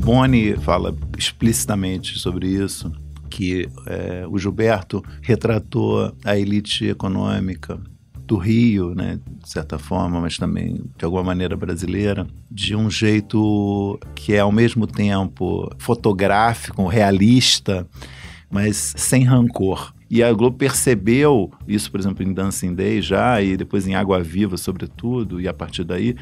Boni fala explicitamente sobre isso, que o Gilberto retratou a elite econômica do Rio, né, de certa forma, mas também de alguma maneira brasileira, de um jeito que é ao mesmo tempo fotográfico, realista, mas sem rancor. E a Globo percebeu isso, por exemplo, em Dancing Days já, e depois em Água Viva, sobretudo, e a partir daí,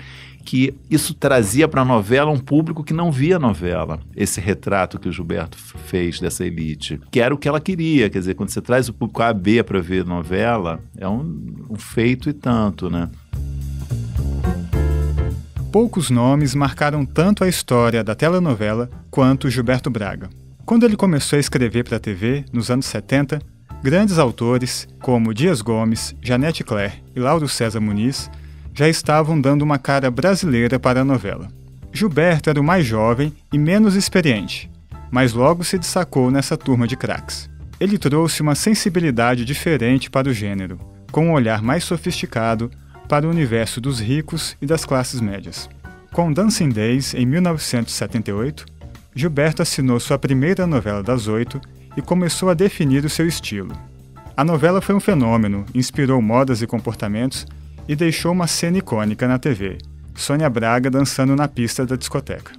que isso trazia para a novela um público que não via a novela. Esse retrato que o Gilberto fez dessa elite, que era o que ela queria. Quer dizer, quando você traz o público A, B para ver novela, é um feito e tanto, né? Poucos nomes marcaram tanto a história da telenovela quanto Gilberto Braga. Quando ele começou a escrever para a TV, nos anos 70, grandes autores, como Dias Gomes, Janete Claire e Lauro César Muniz, já estavam dando uma cara brasileira para a novela. Gilberto era o mais jovem e menos experiente, mas logo se destacou nessa turma de craques. Ele trouxe uma sensibilidade diferente para o gênero, com um olhar mais sofisticado para o universo dos ricos e das classes médias. Com Dancing Days, em 1978, Gilberto assinou sua primeira novela das 8 e começou a definir o seu estilo. A novela foi um fenômeno, inspirou modas e comportamentos e deixou uma cena icônica na TV, Sônia Braga dançando na pista da discoteca.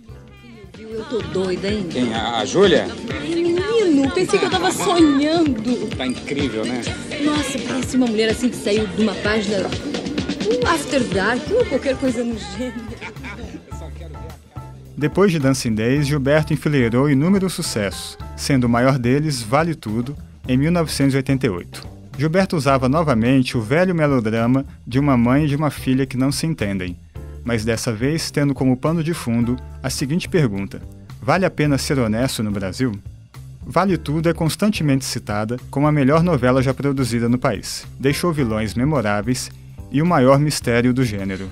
Eu tô doida, hein? Quem? A Júlia? Menino, pensei que eu tava sonhando. Tá incrível, né? Nossa, parece uma mulher assim que saiu de uma página, After Dark ou qualquer coisa no gênero. Depois de Dancing Days, Gilberto enfileirou inúmeros sucessos, sendo o maior deles Vale Tudo, em 1988. Gilberto usava novamente o velho melodrama de uma mãe e de uma filha que não se entendem, mas dessa vez tendo como pano de fundo a seguinte pergunta: vale a pena ser honesto no Brasil? Vale Tudo é constantemente citada como a melhor novela já produzida no país. Deixou vilões memoráveis e o maior mistério do gênero.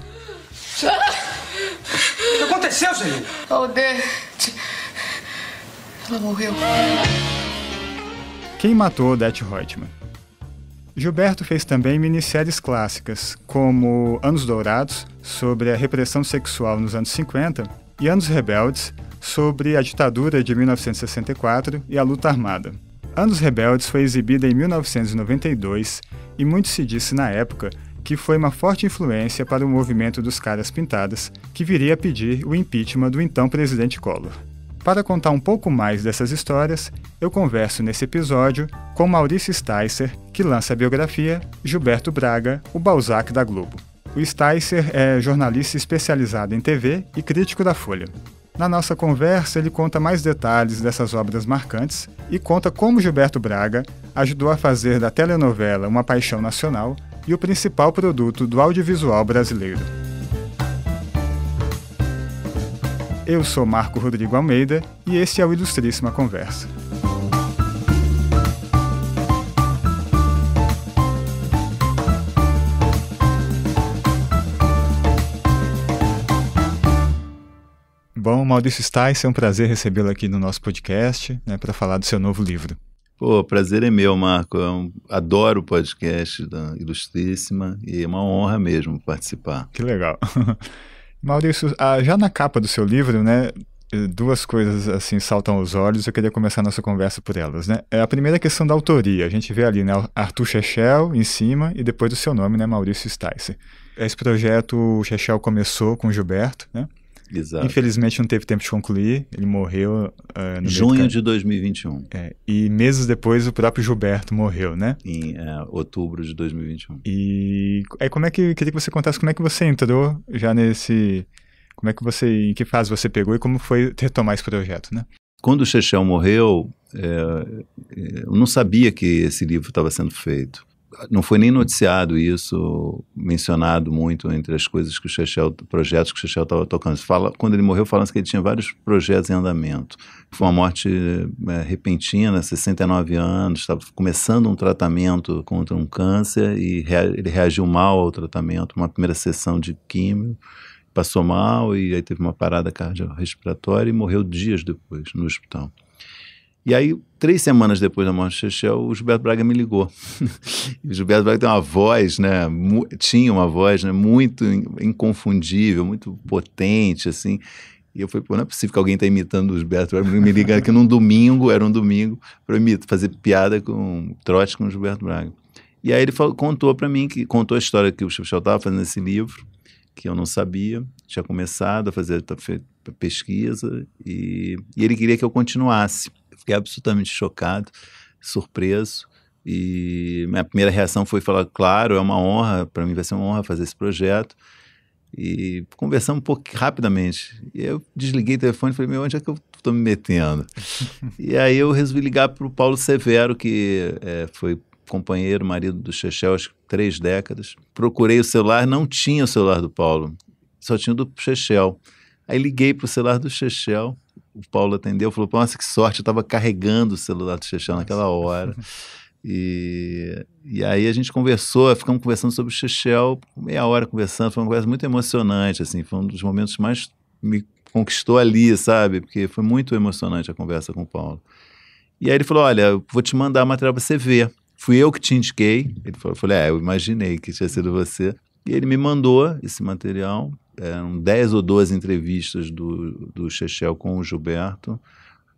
O que aconteceu, Celina? Odete. Ela morreu. Quem matou Odete Roitman? Gilberto fez também minisséries clássicas, como Anos Dourados, sobre a repressão sexual nos anos 50, e Anos Rebeldes, sobre a ditadura de 1964 e a luta armada. Anos Rebeldes foi exibida em 1992 e muito se disse na época que foi uma forte influência para o movimento dos Caras Pintadas, que viria a pedir o impeachment do então presidente Collor. Para contar um pouco mais dessas histórias, eu converso nesse episódio com Maurício Sticer, que lança a biografia Gilberto Braga, o Balzac da Globo. O Sticer é jornalista especializado em TV e crítico da Folha. Na nossa conversa, ele conta mais detalhes dessas obras marcantes e conta como Gilberto Braga ajudou a fazer da telenovela uma paixão nacional e o principal produto do audiovisual brasileiro. Eu sou Marco Rodrigo Almeida e esse é o Ilustríssima Conversa. Bom, Maurício Sticer, é um prazer recebê-lo aqui no nosso podcast, para falar do seu novo livro. Pô, prazer é meu, Marco. Adoro o podcast da Ilustríssima e é uma honra mesmo participar. Que legal. Maurício, já na capa do seu livro, duas coisas assim saltam aos olhos, eu queria começar a nossa conversa por elas, A primeira questão da autoria, a gente vê ali, Arthur Chechel em cima e depois do seu nome, Maurício Sticer. Esse projeto, o Chechel começou com o Gilberto, Exato. Infelizmente não teve tempo de concluir, ele morreu no junho de 2021. E meses depois o próprio Gilberto morreu, Em outubro de 2021. E aí queria que você contasse como é que você entrou já nesse... em que fase você pegou e como foi retomar esse projeto, Quando o Chechel morreu, eu não sabia que esse livro estava sendo feito. Não foi nem noticiado isso, mencionado muito entre as coisas que projetos que o Chechel estava tocando. Quando ele morreu, falam que ele tinha vários projetos em andamento. Foi uma morte repentina, 69 anos, estava começando um tratamento contra um câncer e ele reagiu mal ao tratamento, uma primeira sessão de químio, passou mal e aí teve uma parada cardiorrespiratória e morreu dias depois no hospital. E aí, 3 semanas depois da morte de Chechel, o Gilberto Braga me ligou. E o Gilberto Braga tem uma voz, tinha uma voz muito inconfundível, muito potente, assim. E eu falei, pô, não é possível que alguém está imitando o Gilberto Braga. Me ligaram que era um domingo, para fazer piada com trote com o Gilberto Braga. E aí ele contou para mim, contou a história que o Chechel estava fazendo esse livro, que eu não sabia, tinha começado a fazer pesquisa, e ele queria que eu continuasse. Eu fiquei absolutamente chocado, surpreso, e minha primeira reação foi falar, claro, é uma honra, para mim vai ser uma honra fazer esse projeto. E conversamos um pouco rapidamente. E eu desliguei o telefone e falei, onde é que eu estou me metendo? E aí eu resolvi ligar para o Paulo Severo, que foi companheiro, marido do Chechel, acho que 3 décadas. Procurei o celular, não tinha o celular do Paulo, só tinha o do Chechel. Aí liguei para o celular do Chechel, o Paulo atendeu, falou, nossa, que sorte, eu estava carregando o celular do Chechel naquela hora. E aí a gente ficamos conversando sobre o Chechel, meia hora conversando, foi uma conversa muito emocionante, assim, foi um dos momentos que mais me conquistou ali, sabe, porque foi muito emocionante a conversa com o Paulo. E aí ele falou, olha, eu vou te mandar material para você ver. Fui eu que te indiquei. Ele falou, eu falei, eu imaginei que tinha sido você. E ele me mandou esse material, eram 10 ou 12 entrevistas do Chechel com o Gilberto,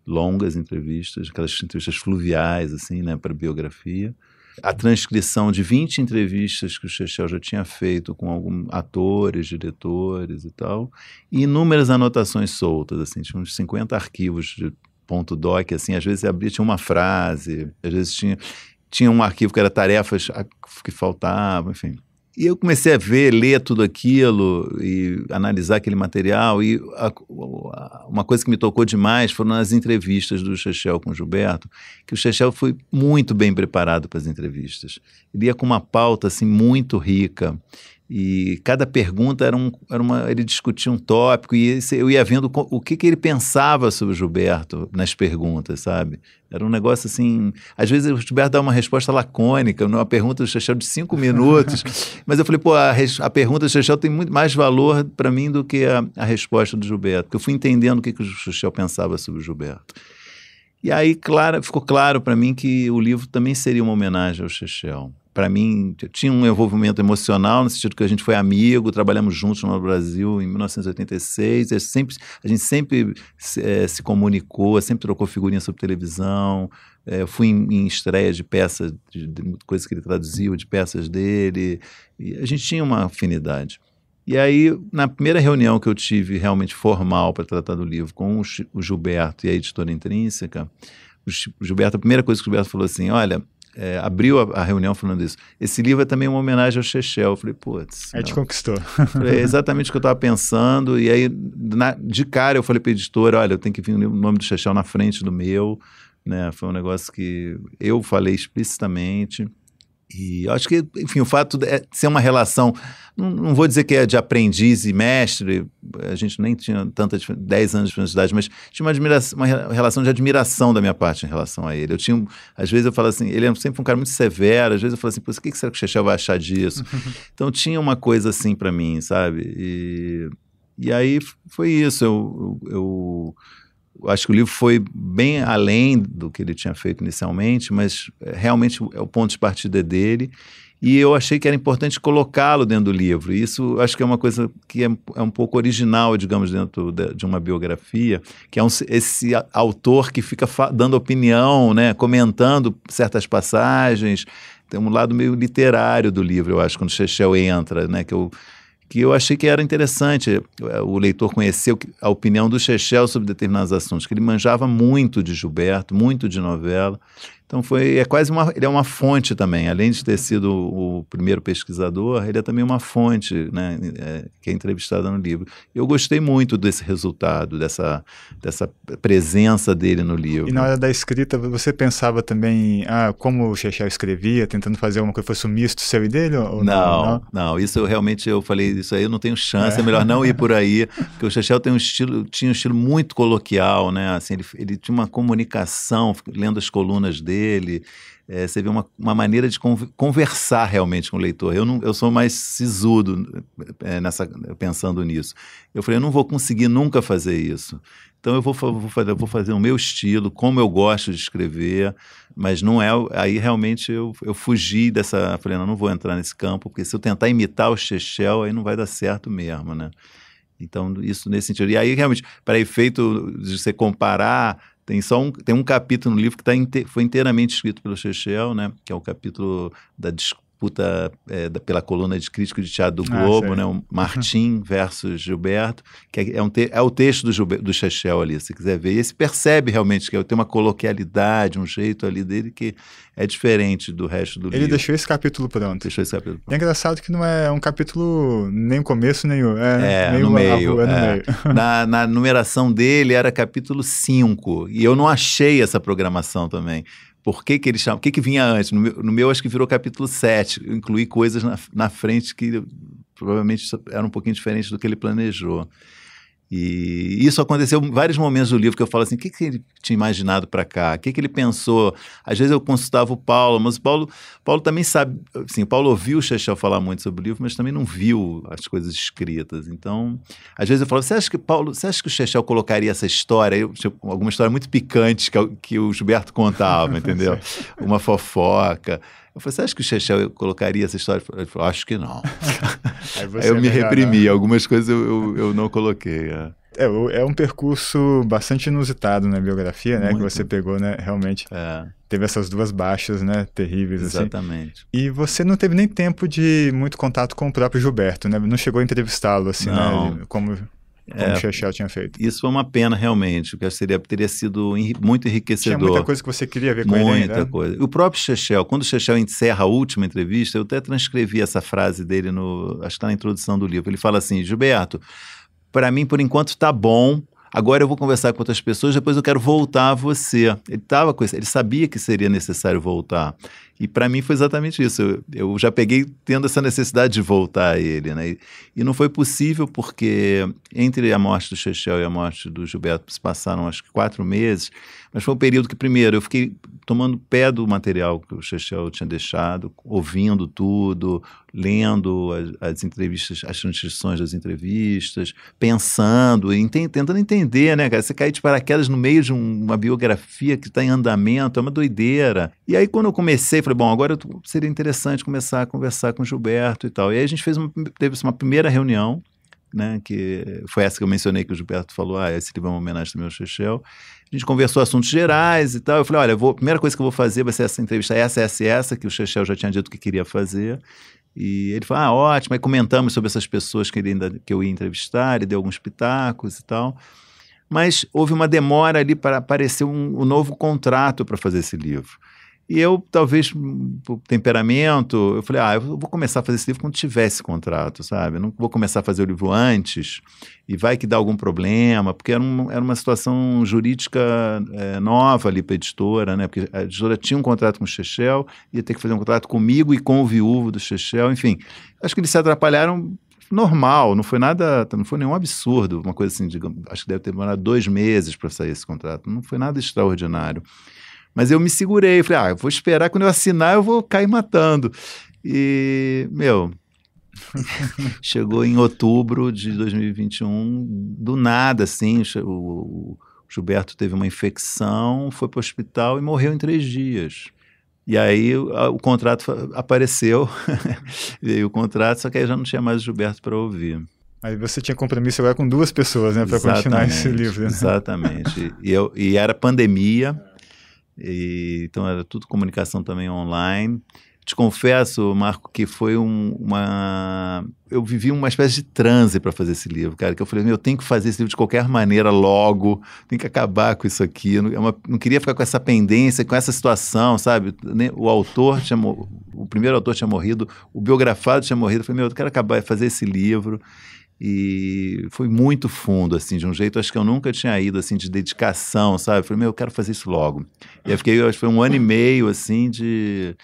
longas entrevistas, aquelas entrevistas fluviais, assim, né, para biografia. A transcrição de 20 entrevistas que o Chechel já tinha feito com alguns atores, diretores e tal, e inúmeras anotações soltas, assim, tinha uns 50 arquivos de ponto doc, assim, às vezes abria, tinha uma frase, às vezes tinha um arquivo que era tarefas que faltavam, enfim. E eu comecei a ler tudo aquilo e analisar aquele material, e uma coisa que me tocou demais foram as entrevistas do Chechel com o Gilberto, que o Chechel foi muito bem preparado para as entrevistas. Ele ia com uma pauta assim, muito rica, e cada pergunta ele discutia um tópico, e eu ia vendo o que ele pensava sobre o Gilberto nas perguntas, sabe? Era um negócio assim, às vezes o Gilberto dá uma resposta lacônica, numa pergunta do Chechel de 5 minutos, mas eu falei, pô, a pergunta do Chechel tem muito mais valor para mim do que a resposta do Gilberto, porque eu fui entendendo o que o Chechel pensava sobre o Gilberto. E aí ficou claro para mim que o livro também seria uma homenagem ao Chechel. Para mim, tinha um envolvimento emocional, no sentido que a gente foi amigo, trabalhamos juntos no Brasil em 1986, a gente sempre se comunicou, sempre trocou figurinha sobre televisão, fui em estreia de peças, de coisas que ele traduziu, de peças dele, e a gente tinha uma afinidade. E aí, na primeira reunião que eu tive realmente formal para tratar do livro com o Gilberto e a editora Intrínseca, o Gilberto, a primeira coisa que o Gilberto falou assim, olha, abriu a reunião falando isso, esse livro é também uma homenagem ao Chechel. Eu falei, putz. Aí te conquistou. É exatamente o que eu estava pensando, e aí, de cara, eu falei para a editora, olha, eu tenho que vir o nome do Chechel na frente do meu, né? Foi um negócio que eu falei explicitamente. E eu acho que, enfim, o fato de ser uma relação, não vou dizer que é de aprendiz e mestre, a gente nem tinha 10 anos de idade, mas tinha uma relação de admiração da minha parte em relação a ele. Às vezes eu falo assim, ele é sempre um cara muito severo, às vezes eu falo assim, pô, o que será que o Chechel vai achar disso? Então tinha uma coisa assim para mim, sabe? E aí foi isso, eu acho que o livro foi bem além do que ele tinha feito inicialmente, mas realmente é o ponto de partida dele, e eu achei que era importante colocá-lo dentro do livro. E isso acho que é uma coisa que é um pouco original, digamos, dentro de uma biografia, que é esse autor que fica dando opinião, né, comentando certas passagens. Tem um lado meio literário do livro, eu acho, quando o Chechel entra, né, que eu achei que era interessante o leitor conhecer a opinião do Chechel sobre determinados assuntos, que ele manjava muito de Gilberto, muito de novela. Então ele é uma fonte também, além de ter sido o primeiro pesquisador, ele é também uma fonte, né, que é entrevistada no livro. Eu gostei muito desse resultado, dessa presença dele no livro. E na hora da escrita, você pensava também como o Chechel escrevia, tentando fazer alguma coisa que fosse um misto seu e dele? Ou não, isso eu falei, isso aí eu não tenho chance, é melhor não ir por aí, porque o Chechel tinha um estilo muito coloquial, né, assim, ele tinha uma comunicação, lendo as colunas dele, você vê uma maneira de conversar realmente com o leitor. Eu sou mais sisudo pensando nisso. Eu falei, eu não vou conseguir nunca fazer isso. Então eu vou fazer o meu estilo, como eu gosto de escrever, mas não é... Aí realmente eu fugi falei, não vou entrar nesse campo, porque se eu tentar imitar o Chechel, aí não vai dar certo mesmo, né? Então, isso nesse sentido. E aí, realmente, para efeito de você comparar, tem um capítulo no livro que foi inteiramente escrito pelo Chechel, né? Que é o capítulo da disputa pela coluna de crítico de teatro do Globo, né? O Martim versus Gilberto, que é o texto do Chechel ali, se quiser ver. E se percebe realmente que tem uma coloquialidade, um jeito ali dele que é diferente do resto do livro. Ele deixou esse capítulo pronto. Deixou esse capítulo pronto. É engraçado que não é um capítulo nem o começo, nem o... no meio. Na numeração dele era capítulo 5, e eu não achei essa programação também. Por que ele chama? O que vinha antes? No meu acho que virou capítulo 7. Eu incluí coisas na frente que provavelmente eram um pouquinho diferentes do que ele planejou. E isso aconteceu em vários momentos do livro que eu falo assim, o que ele tinha imaginado para cá? O que ele pensou? Às vezes eu consultava o Paulo, mas o Paulo também sabe, assim, o Paulo ouviu o Chechel falar muito sobre o livro, mas também não viu as coisas escritas. Então, às vezes eu falo, você acha que o Chechel colocaria essa história, alguma história muito picante que o Gilberto contava, entendeu? Uma fofoca. Eu falei, você acha que o Chechel colocaria essa história? Ele falou, acho que não. Aí eu me reprimi, algumas coisas eu não coloquei. É um percurso bastante inusitado na biografia, né? Muito. Que você pegou, né? Realmente teve essas duas baixas, né? Terríveis, exatamente. Assim. E você não teve nem tempo de muito contato com o próprio Gilberto, né? Não chegou a entrevistá-lo, assim, não. Né? Como o Chechel tinha feito. Isso foi uma pena, realmente, porque teria sido muito enriquecedor. Tinha muita coisa que você queria ver com ele. Muita coisa. O próprio Chechel, quando o Chechel encerra a última entrevista, eu até transcrevi essa frase dele, acho que está na introdução do livro. Ele fala assim, Gilberto, para mim, por enquanto, está bom. Agora eu vou conversar com outras pessoas, depois eu quero voltar a você. Ele sabia que seria necessário voltar. E para mim foi exatamente isso. Eu já peguei tendo essa necessidade de voltar a ele, né? E não foi possível porque entre a morte do Chechel e a morte do Gilberto se passaram acho que 4 meses, mas foi um período que primeiro eu fiquei tomando pé do material que o Chechel tinha deixado, ouvindo tudo, lendo as entrevistas, as transcrições das entrevistas, pensando, tentando entender, né, cara? Você cair de paraquedas no meio de uma biografia que está em andamento, é uma doideira. E aí quando eu comecei, falei, bom, agora seria interessante começar a conversar com o Gilberto e tal. E aí a gente teve uma primeira reunião, né, que foi essa que eu mencionei que o Gilberto falou, esse livro é uma homenagem também ao Chechel. A gente conversou assuntos gerais e tal. Eu falei, olha, a primeira coisa que eu vou fazer vai ser essa entrevista, essa, que o Chechel já tinha dito que queria fazer. E ele falou, ótimo. Aí comentamos sobre essas pessoas que eu ia entrevistar, ele deu alguns pitacos e tal. Mas houve uma demora ali para aparecer um novo contrato para fazer esse livro. E eu, talvez, por temperamento, eu falei, eu vou começar a fazer esse livro quando tiver esse contrato, sabe? Eu não vou começar a fazer o livro antes e vai que dá algum problema, porque era uma situação jurídica nova ali para a editora, né? Porque a editora tinha um contrato com o Chechel, ia ter que fazer um contrato comigo e com o viúvo do Chechel, enfim. Acho que eles se atrapalharam normal, não foi nenhum absurdo, uma coisa assim, digamos, acho que deve ter demorado 2 meses para sair esse contrato, não foi nada extraordinário. Mas eu me segurei, falei, eu vou esperar, quando eu assinar eu vou cair matando. E, chegou em outubro de 2021, do nada, assim, o Gilberto teve uma infecção, foi para o hospital e morreu em 3 dias. E aí o contrato apareceu, veio o contrato, só que aí já não tinha mais o Gilberto para ouvir. Aí você tinha compromisso agora com 2 pessoas, né, para continuar esse livro. Né? Exatamente. E era pandemia, então era tudo comunicação também online. Te confesso, Marco, que foi eu vivi uma espécie de transe para fazer esse livro, cara, que eu falei, eu tenho que fazer esse livro de qualquer maneira logo, tenho que acabar com isso aqui, não queria ficar com essa pendência, com essa situação, sabe? O primeiro autor tinha morrido, o biografado tinha morrido, eu falei, eu quero acabar, fazer esse livro. E foi muito fundo, assim, de um jeito, acho que eu nunca tinha ido, assim, de dedicação, sabe? Eu falei, eu quero fazer isso logo. E aí acho que foi 1 ano e meio, assim, que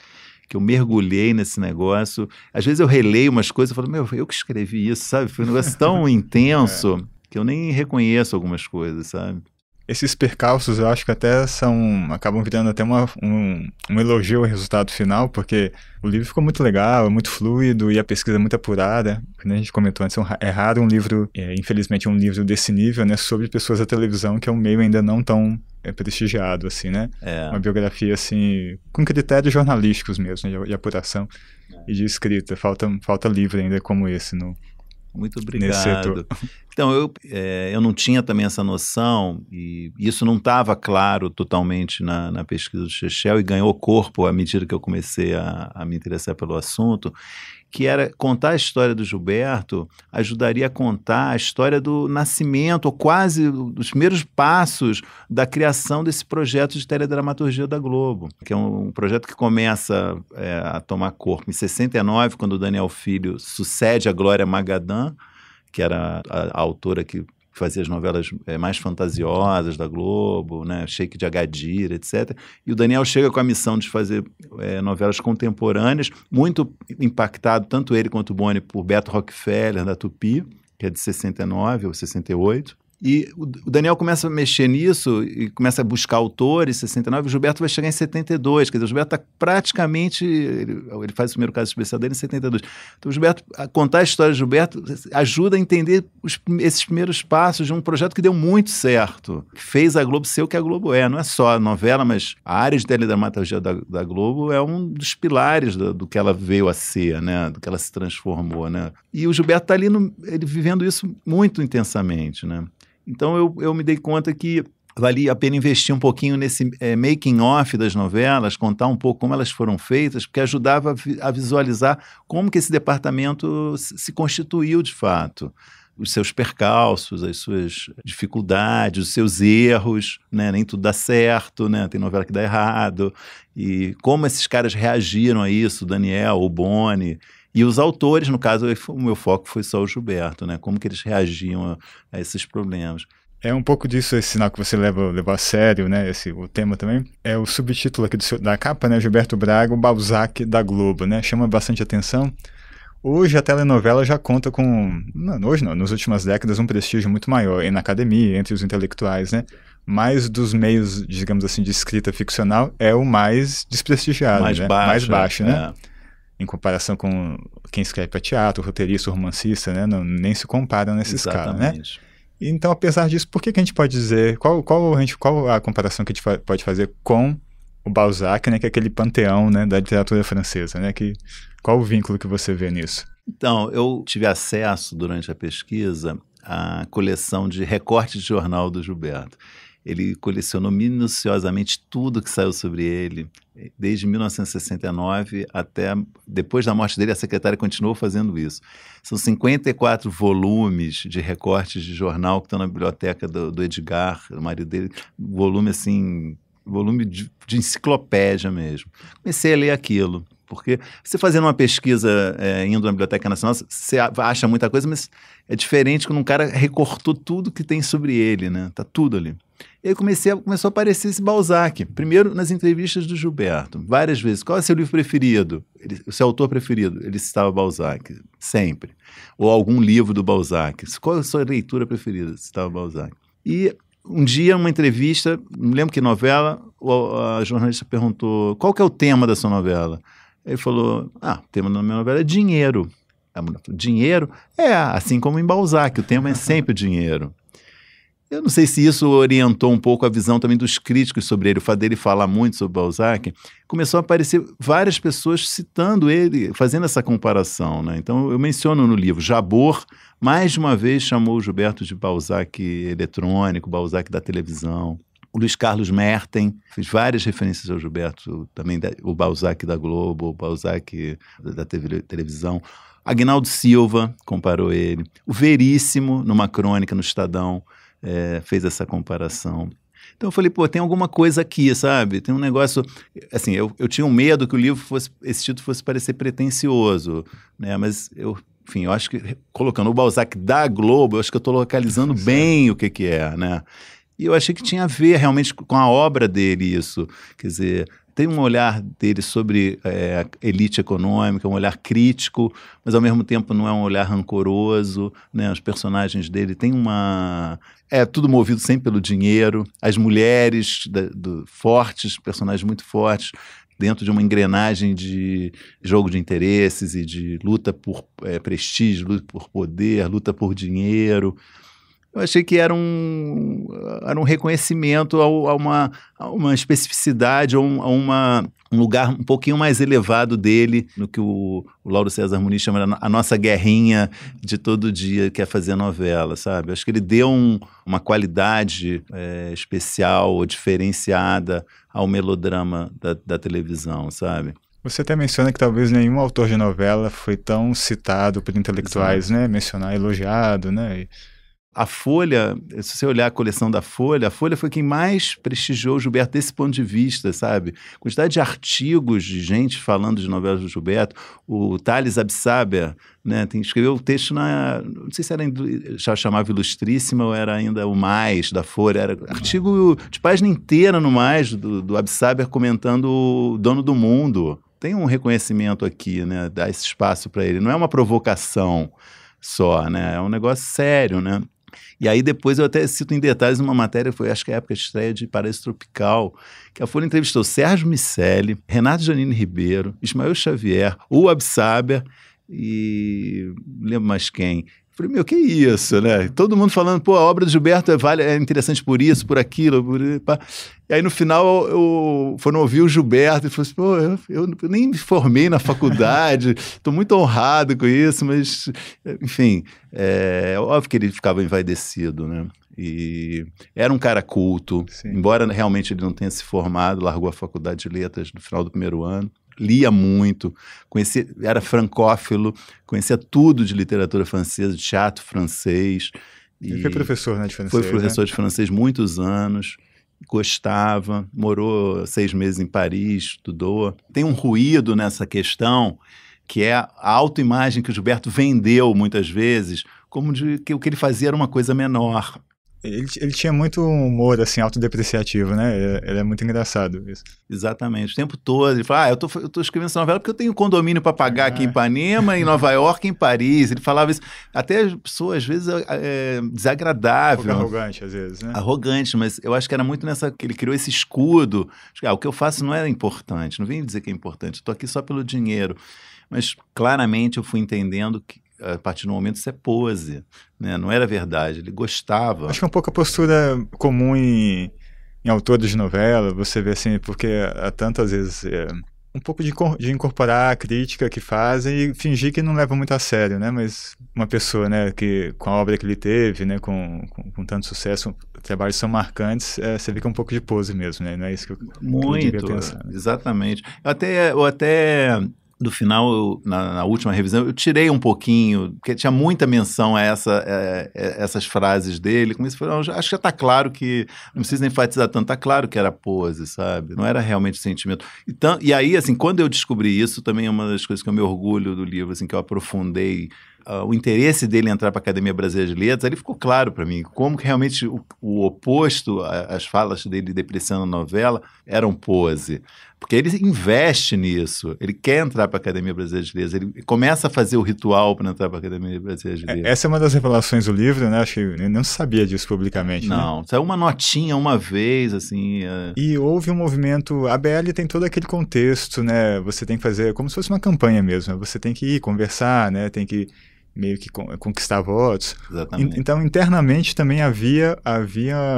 eu mergulhei nesse negócio. Às vezes eu releio umas coisas e falo, eu que escrevi isso, sabe? Foi um negócio tão intenso que eu nem reconheço algumas coisas, sabe? Esses percalços eu acho que até acabam virando até um elogio ao resultado final, porque o livro ficou muito legal, é muito fluido e a pesquisa é muito apurada. Como a gente comentou antes, é raro um livro, infelizmente um livro desse nível, né, sobre pessoas da televisão, que é um meio ainda não tão prestigiado, assim, né? Uma biografia, assim, com critérios jornalísticos mesmo, né, de apuração e de escrita. Falta livro ainda como esse no... Muito obrigado. Então, eu não tinha também essa noção, e isso não estava claro totalmente na pesquisa do Chechel, e ganhou corpo à medida que eu comecei a me interessar pelo assunto, que era contar a história do Gilberto, ajudaria a contar a história do nascimento, ou quase dos primeiros passos da criação desse projeto de teledramaturgia da Globo, que é um projeto que começa a tomar corpo em 69, quando o Daniel Filho sucede a Glória Magadã, que era a autora que fazia as novelas mais fantasiosas da Globo, né, Sheik de Agadir, etc. E o Daniel chega com a missão de fazer novelas contemporâneas, muito impactado, tanto ele quanto o Boni, por Beto Rockefeller, da Tupi, que é de 69 ou 68. E o Daniel começa a mexer nisso e começa a buscar autores, 69, o Gilberto vai chegar em 72, quer dizer, o Gilberto está praticamente, ele faz o primeiro caso especial dele em 72. Então o Gilberto, a contar a história do Gilberto ajuda a entender esses primeiros passos de um projeto que deu muito certo, que fez a Globo ser o que a Globo é, não é só a novela, mas a área de teledramaturgia da Globo é um dos pilares do que ela veio a ser, né, do que ela se transformou, né. E o Gilberto está ali, ele vivendo isso muito intensamente, né. Então eu me dei conta que valia a pena investir um pouquinho nesse making off das novelas, contar um pouco como elas foram feitas, porque ajudava a visualizar como que esse departamento se constituiu de fato. Os seus percalços, as suas dificuldades, os seus erros, né? Nem tudo dá certo, né? Tem novela que dá errado. E como esses caras reagiram a isso, o Daniel, o Boni. E os autores, no caso, o meu foco foi só o Gilberto, né? Como que eles reagiam a esses problemas. É um pouco disso, esse sinal que você levou a sério, né? O tema também. É o subtítulo aqui da capa, né? Gilberto Braga, o Balzac da Globo, né? Chama bastante atenção. Hoje a telenovela já conta com, hoje não, nas últimas décadas, um prestígio muito maior na academia, entre os intelectuais, né? Mas dos meios, digamos assim, de escrita ficcional, é o mais desprestigiado, mais baixo, né? Em comparação com quem escreve para teatro, roteirista, romancista, né? Nem se comparam nessa escala, né? Então, apesar disso, por que a gente pode dizer, qual a comparação que a gente pode fazer com o Balzac, né? Que é aquele panteão, né, da literatura francesa, né? Qual o vínculo que você vê nisso? Então, eu tive acesso, durante a pesquisa, à coleção de recortes de jornal do Gilberto. Ele colecionou minuciosamente tudo que saiu sobre ele, desde 1969 até depois da morte dele. A secretária continuou fazendo isso. São 54 volumes de recortes de jornal que estão na biblioteca do Edgar, o marido dele, volume de enciclopédia mesmo. Comecei a ler aquilo, porque você fazendo uma pesquisa, indo na Biblioteca Nacional, você acha muita coisa, mas é diferente quando um cara recortou tudo que tem sobre ele, né? Tá tudo ali. E aí começou a aparecer esse Balzac, primeiro nas entrevistas do Gilberto, várias vezes. Qual é o seu livro preferido? O seu autor preferido? Ele citava Balzac, sempre. Ou algum livro do Balzac. Qual é a sua leitura preferida? Citava Balzac. E um dia, numa entrevista, não lembro que novela, a jornalista perguntou: qual que é o tema da sua novela? Ele falou: o tema da minha novela é dinheiro. A mulher falou: dinheiro? Assim como em Balzac, o tema é sempre dinheiro. Eu não sei se isso orientou um pouco a visão também dos críticos sobre ele, o fato dele falar muito sobre Balzac. Começou a aparecer várias pessoas citando ele, fazendo essa comparação, né? Então eu menciono no livro, Jabor, mais de uma vez chamou o Gilberto de Balzac eletrônico, Balzac da televisão. O Luiz Carlos Merten fez várias referências ao Gilberto, também o Balzac da Globo, o Balzac da televisão. Aguinaldo Silva comparou ele. O Veríssimo, numa crônica no Estadão, fez essa comparação. Então eu falei, tem alguma coisa aqui, sabe? Tem um negócio... Assim, eu tinha um medo que esse título fosse parecer pretensioso, né? Mas eu acho que colocando o Balzac da Globo, eu acho que eu estou localizando bem o que é, né? E eu achei que tinha a ver realmente com a obra dele isso. Quer dizer, tem um olhar dele sobre a elite econômica, um olhar crítico, mas ao mesmo tempo não é um olhar rancoroso, né? Os personagens dele têm tudo movido sempre pelo dinheiro. As mulheres fortes, personagens muito fortes, dentro de uma engrenagem de jogo de interesses e de luta por prestígio, luta por poder, luta por dinheiro. eu achei que era um reconhecimento a uma especificidade, a um lugar um pouquinho mais elevado dele, no que o Lauro César Muniz chama a nossa guerrinha de todo dia, que é fazer novela, sabe? Acho que ele deu uma qualidade especial ou diferenciada ao melodrama da televisão, sabe? Você até menciona que talvez nenhum autor de novela foi tão citado por intelectuais, né? Mencionar, elogiado, né? A Folha, se você olhar a coleção da Folha, a Folha foi quem mais prestigiou o Gilberto desse ponto de vista, sabe? Quantidade de artigos de gente falando de novelas do Gilberto. O Thales Absaber, né, escreveu o texto não sei se era já chamava Ilustríssima ou era ainda o Mais da Folha. Era artigo de página inteira no Mais do Absaber comentando o Dono do Mundo. Tem um reconhecimento aqui, né? Dá esse espaço para ele. Não é uma provocação só, né? É um negócio sério, né? E aí depois eu até cito em detalhes uma matéria, foi acho que é a época de estreia de Paraíso Tropical, que a Folha entrevistou Sérgio Miceli, Renato Janine Ribeiro, Ismael Xavier, o Absaber e não lembro mais quem. Falei, meu, que isso, né? Todo mundo falando, pô, a obra do Gilberto é interessante por isso, por aquilo, pá. E aí no final foram ouvir o Gilberto e falou assim, pô, eu nem me formei na faculdade, estou muito honrado com isso, mas, enfim, é óbvio que ele ficava envaidecido, né? E era um cara culto, sim, embora realmente ele não tenha se formado, largou a faculdade de letras no final do primeiro ano. Lia muito, era francófilo, conhecia tudo de literatura francesa, de teatro francês. Ele foi professor, né, de francês. Foi professor, né, de francês muitos anos, gostava, morou 6 meses em Paris, estudou. Tem um ruído nessa questão, que é a autoimagem que o Gilberto vendeu muitas vezes, como de que o que ele fazia era uma coisa menor. Ele tinha muito humor, assim, autodepreciativo, né? Ele é muito engraçado isso. Exatamente. O tempo todo. Ele fala, eu tô escrevendo essa novela porque eu tenho condomínio para pagar aqui em Ipanema, em Nova York, em Paris. Ele falava isso. Até as pessoas, às vezes, desagradável. Um pouco arrogante, às vezes, né? Arrogante, mas eu acho que era muito nessa... que ele criou esse escudo. O que eu faço não é importante. Não vem dizer que é importante. Eu tô aqui só pelo dinheiro. Mas, claramente, eu fui entendendo que a partir do momento isso é pose, né? Não era verdade, ele gostava. Acho que é um pouco a postura comum em autores de novela, você vê assim, porque há tantas vezes um pouco de incorporar a crítica que fazem e fingir que não leva muito a sério, né? Mas uma pessoa, né, que com a obra que ele teve, né, com tanto sucesso, trabalhos são marcantes, você vê que é um pouco de pose mesmo, né? Não é isso que eu devia pensar. Né? Exatamente. Eu até do final, na última revisão, eu tirei um pouquinho, porque tinha muita menção a essas frases dele. Comecei a falar, acho que já está claro que, não precisa enfatizar tanto, está claro que era pose, sabe? Não era realmente sentimento. Então, e aí, assim, quando eu descobri isso, também é uma das coisas que eu me orgulho do livro, assim, que eu aprofundei o interesse dele em entrar para a Academia Brasileira de Letras, ali ficou claro para mim como que realmente o oposto, as falas dele depreciando a novela, eram pose. Porque ele investe nisso, ele quer entrar para a Academia Brasileira de Letras, ele começa a fazer o ritual para entrar para a Academia Brasileira de Letras. Essa é uma das revelações do livro, né? Acho que eu não sabia disso publicamente. Não, né? Saiu uma notinha uma vez, assim... E houve um movimento, a BL tem todo aquele contexto, né? Você tem que fazer como se fosse uma campanha mesmo, você tem que ir conversar, né? Tem que meio que conquistar votos. Exatamente. Então, internamente também havia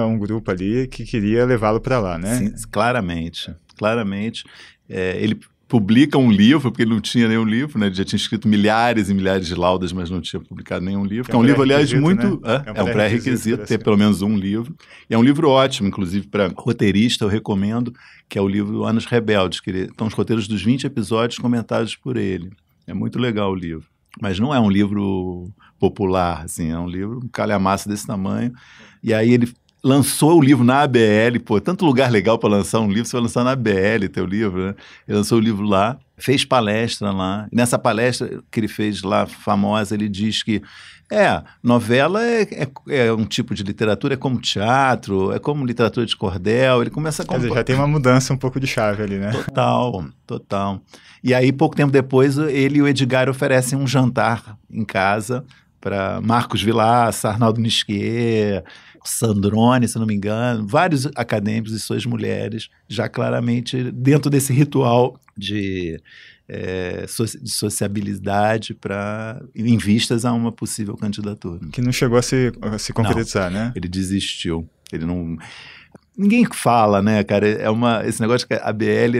um grupo ali que queria levá-lo para lá, né? Sim, claramente. Ele publica um livro, porque ele não tinha nenhum livro, né? Ele já tinha escrito milhares e milhares de laudas, mas não tinha publicado nenhum livro. É um livro, aliás, muito... Né? É um pré-requisito ter pelo menos um livro. E é um livro ótimo, inclusive, para roteirista, eu recomendo, que é o livro Anos Rebeldes, que estão os roteiros dos 20 episódios comentados por ele. É muito legal o livro. Mas não é um livro popular, assim, é um livro um calhamaço desse tamanho. E aí ele lançou o livro na ABL, pô, tanto lugar legal para lançar um livro, você vai lançar na ABL teu livro, né? Ele lançou o livro lá, fez palestra lá. E nessa palestra que ele fez lá, famosa, ele diz que novela é um tipo de literatura, é como teatro, é como literatura de cordel. Ele começa a... Quer dizer, já tem uma mudança um pouco de chave ali, né? Total. E aí, pouco tempo depois, ele e o Edgar oferecem um jantar em casa para Marcos Vilaça, Arnaldo Nisquier, Sandrone, se não me engano, vários acadêmicos e suas mulheres, já claramente dentro desse ritual de de sociabilidade em vistas a uma possível candidatura. Que não chegou a se concretizar, não, né? Ele desistiu. Ele não... Ninguém fala, né, cara? Esse negócio que a BL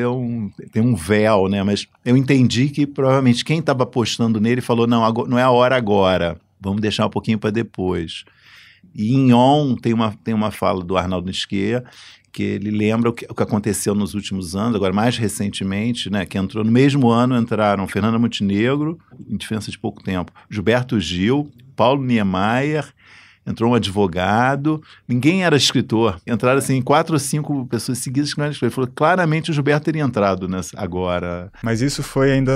tem um véu, né? Mas eu entendi que provavelmente quem estava apostando nele falou: não é a hora agora, vamos deixar um pouquinho para depois. E em On tem uma fala do Arnaldo Nisquet, que ele lembra o que aconteceu nos últimos anos, agora mais recentemente, né, que no mesmo ano entraram Fernanda Montenegro, em diferença de pouco tempo, Gilberto Gil, Paulo Niemeyer, entrou um advogado, ninguém era escritor, entraram assim 4 ou 5 pessoas seguidas que não eram escritores. Ele falou, claramente o Gilberto teria entrado agora. Mas isso foi ainda...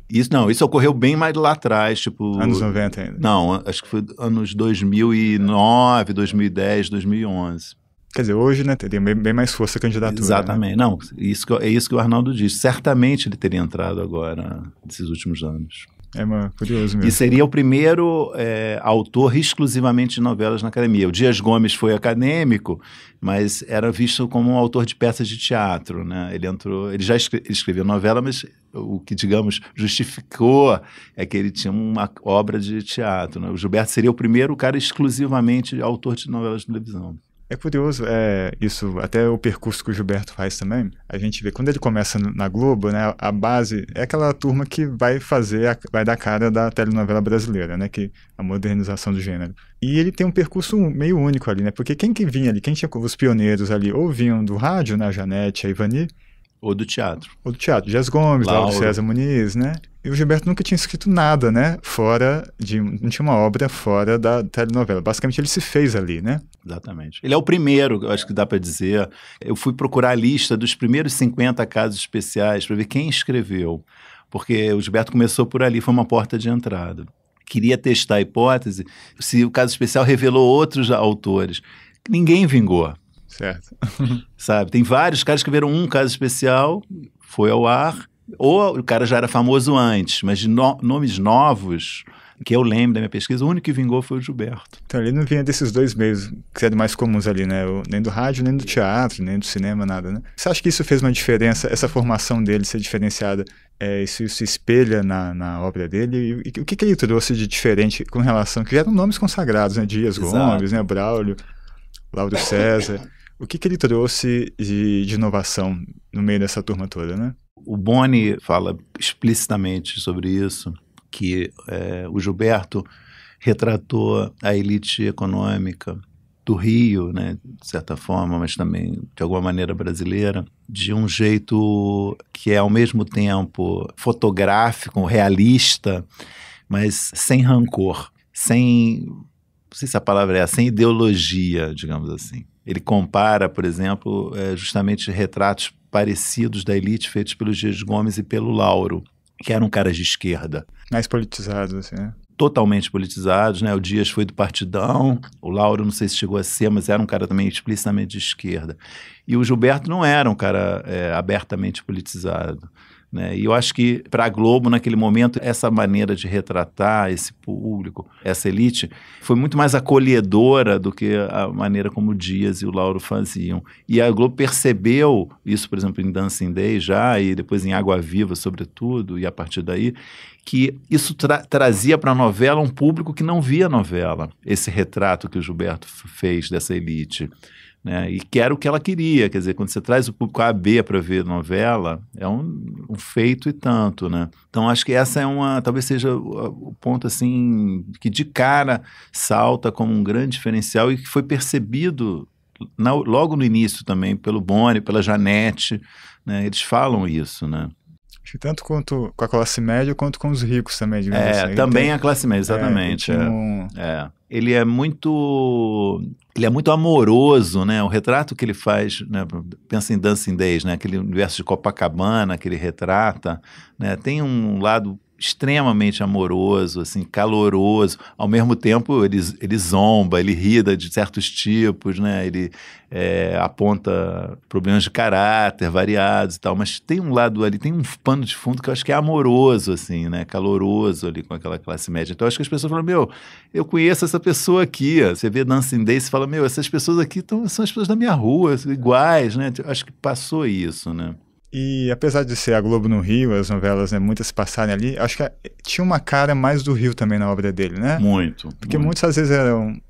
Isso ocorreu bem mais lá atrás, tipo... Anos 90 ainda? Não, acho que foi anos 2009, 2010, 2011. Quer dizer, hoje, né, teria bem mais força a candidatura. Exatamente. Né? Não, é isso que o Arnaldo disse. Certamente ele teria entrado agora, nesses últimos anos. Curioso mesmo. E seria o primeiro autor exclusivamente de novelas na academia. O Dias Gomes foi acadêmico, mas era visto como um autor de peças de teatro, né? Ele já escreveu novela, mas o que, digamos, justificou é que ele tinha uma obra de teatro, né? O Gilberto seria o primeiro cara exclusivamente autor de novelas de televisão. É curioso, isso, até o percurso que o Gilberto faz também, a gente vê, quando ele começa na Globo, né, a base é aquela turma que vai dar cara da telenovela brasileira, né, a modernização do gênero. E ele tem um percurso meio único ali, né, porque quem vinha ali, quem tinha os pioneiros ali, ou vinham do rádio, né, a Janete, a Ivani, ou do teatro. Dias Gomes, Lauro César Muniz, né? E o Gilberto nunca tinha escrito nada, né? Não tinha uma obra fora da telenovela. Basicamente ele se fez ali, né? Exatamente. Ele é o primeiro, eu acho que dá para dizer. Eu fui procurar a lista dos primeiros 50 casos especiais para ver quem escreveu. Porque o Gilberto começou por ali, foi uma porta de entrada. Queria testar a hipótese se o caso especial revelou outros autores. Ninguém vingou. Certo. Sabe, tem vários caras que escreveram um caso especial, foi ao ar, ou o cara já era famoso antes, mas de nomes novos, que eu lembro da minha pesquisa, o único que vingou foi o Gilberto. Então ele não vinha desses dois meios que eram mais comuns ali, né? Nem do rádio, nem do teatro, nem do cinema, nada, né? Você acha que isso fez uma diferença, essa formação dele ser diferenciada, isso se espelha na obra dele? E o que ele trouxe de diferente com relação, que já eram nomes consagrados, né? Dias Gomes, né? Braulio, Lauro César... O que ele trouxe de inovação no meio dessa turma toda, né? O Boni fala explicitamente sobre isso, que o Gilberto retratou a elite econômica do Rio, né, de certa forma, mas também de alguma maneira brasileira, de um jeito que é ao mesmo tempo fotográfico, realista, mas sem rancor, não sei se a palavra sem ideologia, digamos assim. Ele compara, por exemplo, justamente retratos parecidos da elite feitos pelos Dias Gomes e pelo Lauro, que eram caras de esquerda. Mais politizados, assim, né? Totalmente politizados, né? O Dias foi do Partidão, o Lauro não sei se chegou a ser, mas era um cara também explicitamente de esquerda. E o Gilberto não era um cara abertamente politizado. Né? E eu acho que para a Globo, naquele momento, essa maneira de retratar esse público, essa elite, foi muito mais acolhedora do que a maneira como o Dias e o Lauro faziam. E a Globo percebeu isso, por exemplo, em Dancing Day já, e depois em Água Viva, sobretudo, e a partir daí, que isso trazia para a novela um público que não via novela, esse retrato que o Gilberto fez dessa elite. Né? E que era o que ela queria, quer dizer, quando você traz o público A, B para ver novela, é um feito e tanto, né? Então acho que essa talvez seja o ponto assim, que de cara salta como um grande diferencial e que foi percebido logo no início também pelo Boni, pela Janete, né? Eles falam isso, né? Tanto quanto com a classe média, quanto com os ricos também, digamos assim. Também a classe média, exatamente. Ele é muito amoroso, né? O retrato que ele faz, né? Pensa em Dancing Days, né? Aquele universo de Copacabana que ele retrata, né? Tem um lado extremamente amoroso, assim, caloroso. Ao mesmo tempo, ele zomba, ele ri de certos tipos, né? Ele aponta problemas de caráter variados e tal, mas tem um lado ali, tem um pano de fundo que eu acho que é amoroso, assim, né? Caloroso ali com aquela classe média. Então, eu acho que as pessoas falam, eu conheço essa pessoa aqui. Você vê Dancing Day, você fala, essas pessoas aqui são as pessoas da minha rua, iguais, né? Eu acho que passou isso, né? E apesar de ser a Globo no Rio, as novelas, né, muitas se passarem ali, acho que tinha uma cara mais do Rio também na obra dele, né? Muito. Porque muitos às vezes eram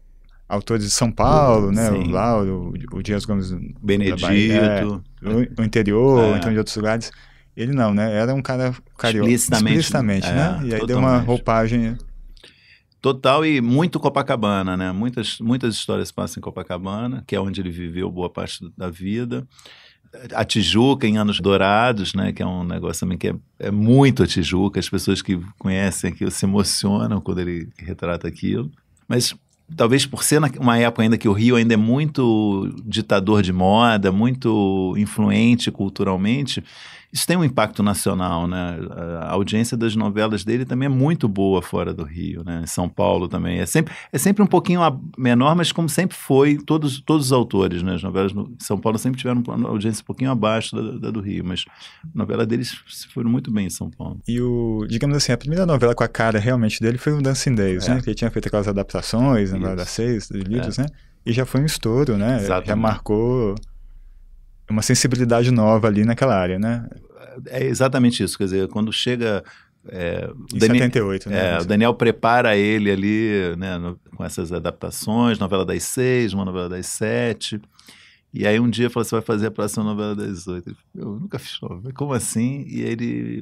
autores de São Paulo, né? Sim. O Lauro, o Dias Gomes Benedito. da Bahia, o interior, então de outros lugares. Ele não, né? Era um cara carioca. Explicitamente, né? E aí deu uma roupagem... Total, e muito Copacabana, né? Muitas histórias passam em Copacabana, que é onde ele viveu boa parte da vida. A Tijuca em Anos Dourados, né? Que é um negócio também que é muito a Tijuca. As pessoas que conhecem aquilo se emocionam quando ele retrata aquilo. Mas talvez por ser uma época ainda que o Rio ainda é muito ditador de moda, muito influente culturalmente, isso tem um impacto nacional, né? A audiência das novelas dele também é muito boa fora do Rio, né? Em São Paulo também. É sempre um pouquinho menor, mas como sempre foi, todos os autores, né? As novelas em São Paulo sempre tiveram uma audiência um pouquinho abaixo da do Rio, mas a novela deles foram muito bem em São Paulo. E digamos assim, a primeira novela com a cara realmente dele foi o Dancing Days, né? Que ele tinha feito aquelas adaptações, novela das 6, dos livros, né? E já foi um estouro, né? Exatamente. Já marcou uma sensibilidade nova ali naquela área, né? É exatamente isso, quer dizer, quando chega... em 78, né? O Daniel prepara ele ali, né, com essas adaptações, novela das 6, uma novela das 7, e aí um dia falou, você vai fazer a próxima novela das 8. Eu nunca fiz novela, como assim?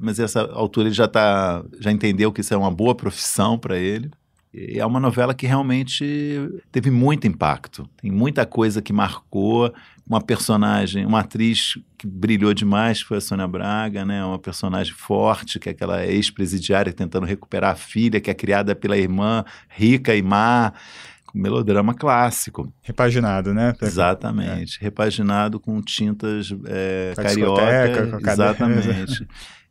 Mas essa altura ele já entendeu que isso é uma boa profissão para ele. E é uma novela que realmente teve muito impacto. Tem muita coisa que marcou. Uma personagem, uma atriz que brilhou demais, que foi a Sônia Braga, né? Uma personagem forte, que é aquela ex-presidiária tentando recuperar a filha, que é criada pela irmã rica e má. Melodrama clássico. Repaginado, né? Exatamente. Repaginado com tintas carioca. Exatamente.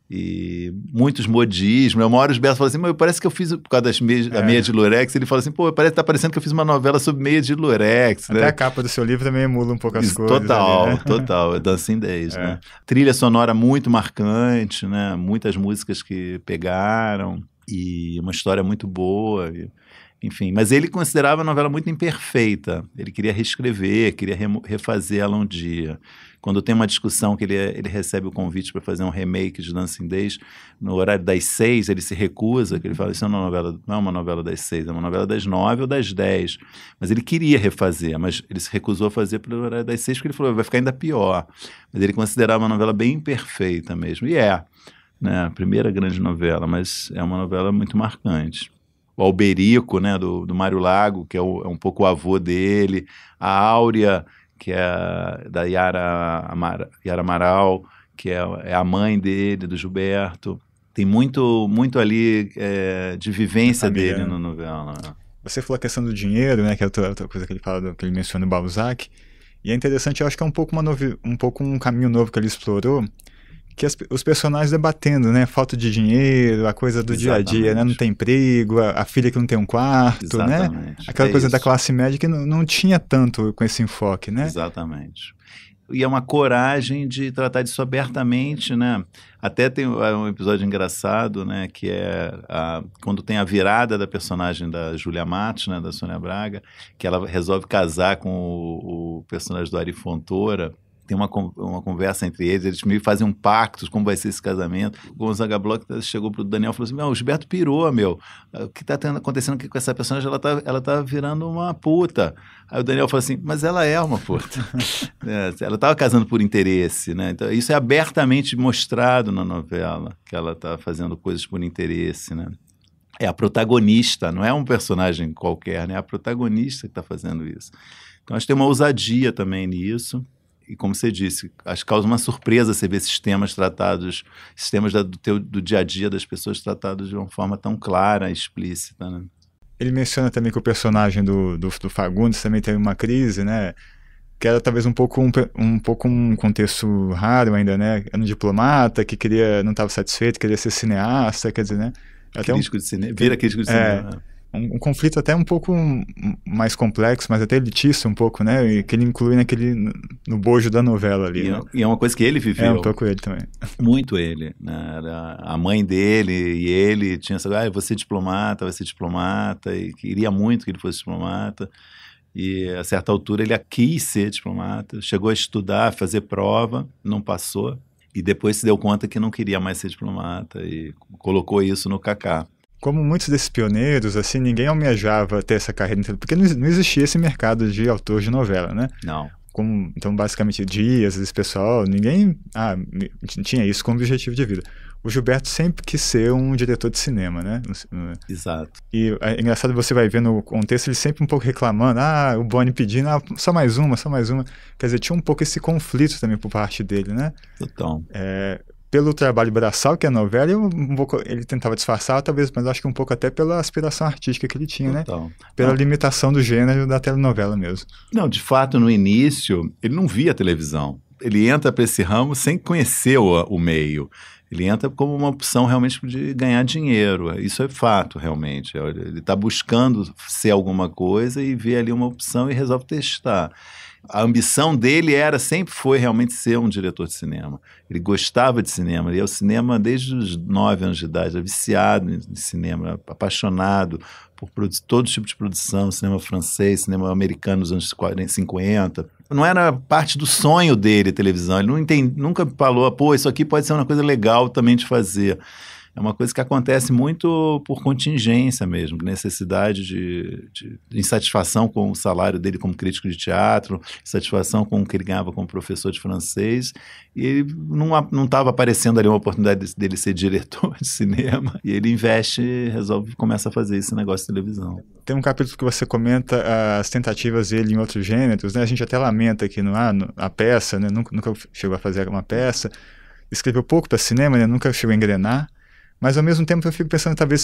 E muitos modismos. O Maurício Berto falou assim, mas parece que eu fiz, por causa da meia de lurex, ele falou assim, tá parecendo que eu fiz uma novela sobre meia de lurex. Até né? a capa do seu livro também emula um pouco as coisas. Total, é Dancing Days, né? Trilha sonora muito marcante, né? Muitas músicas que pegaram e uma história muito boa, enfim. Mas ele considerava a novela muito imperfeita, ele queria reescrever, queria refazer ela um dia. Quando tem uma discussão que ele recebe o convite para fazer um remake de Dancing Days, no horário das 6, ele se recusa, que ele fala, isso não é uma novela das 6, é uma novela das 9 ou das 10. Mas ele queria refazer, mas ele se recusou a fazer pelo horário das 6, porque ele falou, vai ficar ainda pior. Mas ele considerava uma novela bem imperfeita mesmo. E né, a primeira grande novela, mas é uma novela muito marcante. O Alberico, né, do Mário Lago, que é um pouco o avô dele, a Áurea, que é da Yara Amaral, que é a mãe dele, do Gilberto. Tem muito ali de vivência dele na novela. Você falou a questão do dinheiro, né, que é outra coisa que ele fala, que ele menciona no Balzac, e é interessante, eu acho que é um pouco um caminho novo que ele explorou, que os personagens debatendo, né, falta de dinheiro, a coisa do dia a dia, né, não tem emprego, a filha que não tem um quarto, né, aquela coisa da classe média que não tinha tanto com esse enfoque, né. Exatamente. E é uma coragem de tratar disso abertamente, né, até tem um episódio engraçado, né, que é quando tem a virada da personagem da Júlia Matos, né, da Sônia Braga, que ela resolve casar com o personagem do Ari Fontoura. Tem uma conversa entre eles meio fazem um pacto, como vai ser esse casamento. O Gonzaga Bloch chegou pro Daniel e falou assim, o Gilberto pirou, meu. O que tá acontecendo aqui com essa personagem? Ela tá virando uma puta. Aí o Daniel falou assim, mas ela é uma puta. Ela estava casando por interesse, né? Então, isso é abertamente mostrado na novela, que ela tá fazendo coisas por interesse, né? É a protagonista, não é um personagem qualquer, né? É a protagonista que está fazendo isso. Então, acho que tem uma ousadia também nisso. E como você disse, acho que causa uma surpresa você ver esses temas tratados, esses temas do dia a dia das pessoas tratados de uma forma tão clara e explícita, né? Ele menciona também que o personagem do Fagundes também teve uma crise, né? Que era talvez um pouco um contexto raro ainda, né? Era um diplomata que não estava satisfeito, queria ser cineasta, quer dizer, né? Crítico de cinema, vira crítico de cinema. Um conflito até um pouco mais complexo, mas até elitista um pouco, né? E que ele inclui no bojo da novela ali. E é uma coisa que ele viveu. Um pouco ele também. Muito ele, né? Era a mãe dele e ele tinha essa coisa, vai ser diplomata, e queria muito que ele fosse diplomata. E a certa altura ele quis ser diplomata, chegou a estudar, fazer prova, não passou. E depois se deu conta que não queria mais ser diplomata e colocou isso no Kaká. Como muitos desses pioneiros, assim, ninguém almejava ter essa carreira, porque não existia esse mercado de autor de novela, né? Não. Então, basicamente, Dias, esse pessoal, ninguém tinha isso como objetivo de vida. O Gilberto sempre quis ser um diretor de cinema, né? Exato. E é engraçado, você vai ver no contexto, ele sempre um pouco reclamando, o Boni pedindo, só mais uma. Quer dizer, tinha um pouco esse conflito também por parte dele, né? Total. Pelo trabalho braçal, que é a novela, um pouco, ele tentava disfarçar, talvez, mas acho que um pouco até pela aspiração artística que ele tinha, Total. Né? Pela limitação do gênero da telenovela mesmo. Não, de fato, no início, ele não via televisão. Ele entra para esse ramo sem conhecer o meio. Ele entra como uma opção realmente de ganhar dinheiro. Isso é fato, realmente. Ele está buscando ser alguma coisa e vê ali uma opção e resolve testar. A ambição dele sempre foi realmente ser um diretor de cinema. Ele gostava de cinema, ele ia ao cinema desde os 9 anos de idade, era viciado em cinema, apaixonado por todo tipo de produção, cinema francês, cinema americano nos anos 40, 50. Não era parte do sonho dele, televisão. Ele nunca falou, isso aqui pode ser uma coisa legal também de fazer. É uma coisa que acontece muito por contingência mesmo, necessidade de insatisfação com o salário dele como crítico de teatro, insatisfação com o que ele ganhava como professor de francês, e ele não estava aparecendo ali uma oportunidade dele ser diretor de cinema, e ele investe e começa a fazer esse negócio de televisão. Tem um capítulo que você comenta as tentativas dele em outros gêneros, né? A gente até lamenta que a peça, né? Nunca chegou a fazer uma peça, escreveu pouco para cinema, né? Nunca chegou a engrenar. Mas, ao mesmo tempo, eu fico pensando que talvez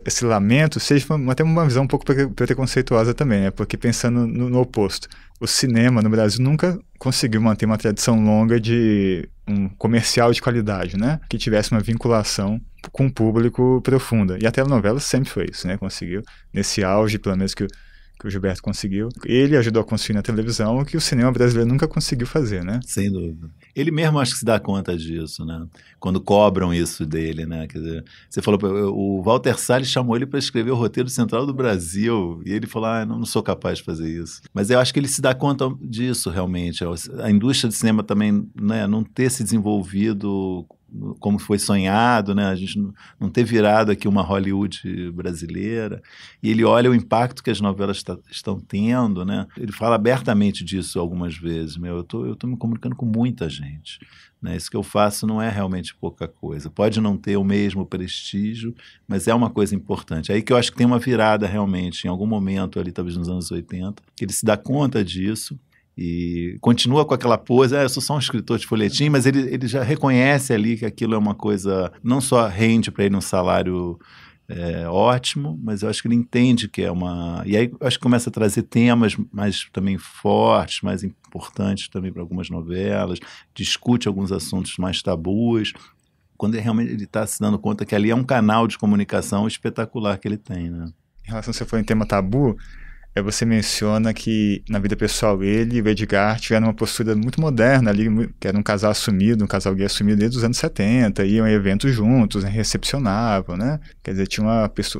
esse lamento seja até uma visão um pouco preconceituosa também, né? Porque pensando no oposto, o cinema no Brasil nunca conseguiu manter uma tradição longa de um comercial de qualidade, né? Que tivesse uma vinculação com o público profunda. E a telenovela sempre foi isso, né? Conseguiu, nesse auge, pelo menos que o Gilberto conseguiu. Ele ajudou a construir na televisão o que o cinema brasileiro nunca conseguiu fazer, né? Sem dúvida. Ele mesmo acho que se dá conta disso, né? Quando cobram isso dele, né? Quer dizer, você falou, o Walter Salles chamou ele para escrever o roteiro central do Brasil e ele falou, não sou capaz de fazer isso. Mas eu acho que ele se dá conta disso realmente. A indústria de cinema também, né, não ter se desenvolvido como foi sonhado, né? A gente não ter virado aqui uma Hollywood brasileira, e ele olha o impacto que as novelas estão tendo, né? Ele fala abertamente disso algumas vezes, eu tô me comunicando com muita gente, né? Isso que eu faço não é realmente pouca coisa, pode não ter o mesmo prestígio, mas é uma coisa importante. Aí que eu acho que tem uma virada realmente, em algum momento ali, talvez nos anos 80, que ele se dá conta disso, e continua com aquela pose, eu sou só um escritor de folhetim, mas ele já reconhece ali que aquilo é uma coisa, não só rende para ele um salário ótimo, mas eu acho que ele entende que é uma... E aí eu acho que começa a trazer temas mais também fortes, mais importantes também para algumas novelas, discute alguns assuntos mais tabus, quando ele está se dando conta que ali é um canal de comunicação espetacular que ele tem, né? Em relação, você foi em tema tabu, você menciona que na vida pessoal ele e o Edgar tiveram uma postura muito moderna ali, que era um casal assumido, um casal gay assumido desde os anos 70, iam a eventos juntos, né, recepcionavam, né? Quer dizer, tinha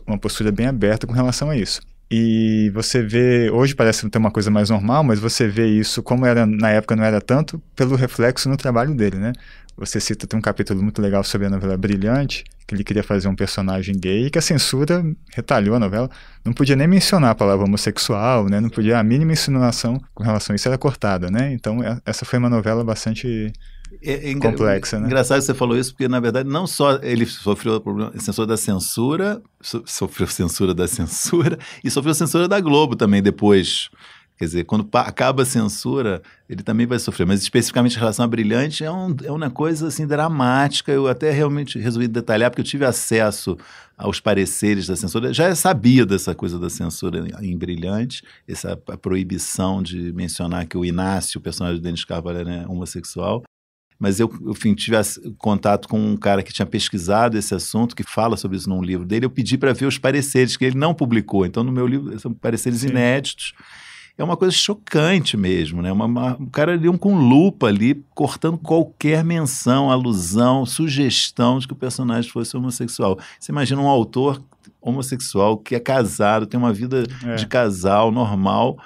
uma postura bem aberta com relação a isso. E você vê, hoje parece ter uma coisa mais normal, mas você vê isso, como era na época não era tanto, pelo reflexo no trabalho dele, né? Você cita, tem um capítulo muito legal sobre a novela Brilhante, que ele queria fazer um personagem gay, e que a censura retalhou a novela, não podia nem mencionar a palavra homossexual, né? Não podia, a mínima insinuação com relação a isso era cortada, né? Então essa foi uma novela bastante complexa, né? Engraçado que você falou isso, porque na verdade não só ele sofreu censura da censura, sofreu censura da censura, e sofreu censura da Globo também depois. Quer dizer, quando acaba a censura, ele também vai sofrer. Mas especificamente em relação a Brilhante, é uma coisa assim dramática. Eu até realmente resolvi detalhar, porque eu tive acesso aos pareceres da censura. Já sabia dessa coisa da censura em Brilhante, a proibição de mencionar que o Inácio, o personagem do Denis Carvalho, é homossexual. Mas eu, enfim, tive contato com um cara que tinha pesquisado esse assunto, que fala sobre isso num livro dele. Eu pedi para ver os pareceres, que ele não publicou. Então, no meu livro, são pareceres inéditos. É uma coisa chocante mesmo, né? O cara ali com lupa ali, cortando qualquer menção, alusão, sugestão de que o personagem fosse homossexual. Você imagina um autor homossexual que é casado, tem uma vida de casal normal,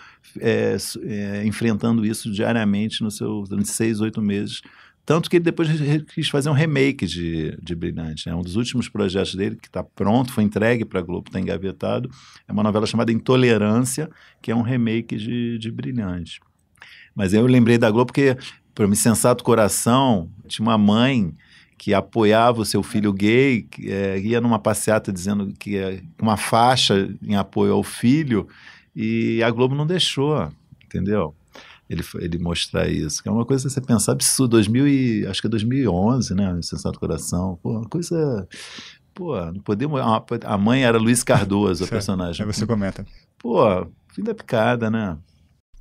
enfrentando isso diariamente durante 6, 8 meses Tanto que ele depois quis fazer um remake de Brilhante, né? Um dos últimos projetos dele, que está pronto, foi entregue para a Globo, está engavetado, é uma novela chamada Intolerância, que é um remake de Brilhante. Mas eu lembrei da Globo porque, para me sensato coração, tinha uma mãe que apoiava o seu filho gay, que, ia numa passeata dizendo que uma faixa em apoio ao filho, e a Globo não deixou, entendeu? Ele mostrar isso, que é uma coisa que você pensar absurda, acho que é 2011, né, Sensato Coração, pô, uma coisa, pô, não podemos, a mãe era Luiz Cardoso, a personagem. Aí você comenta. Pô, fim da picada, né?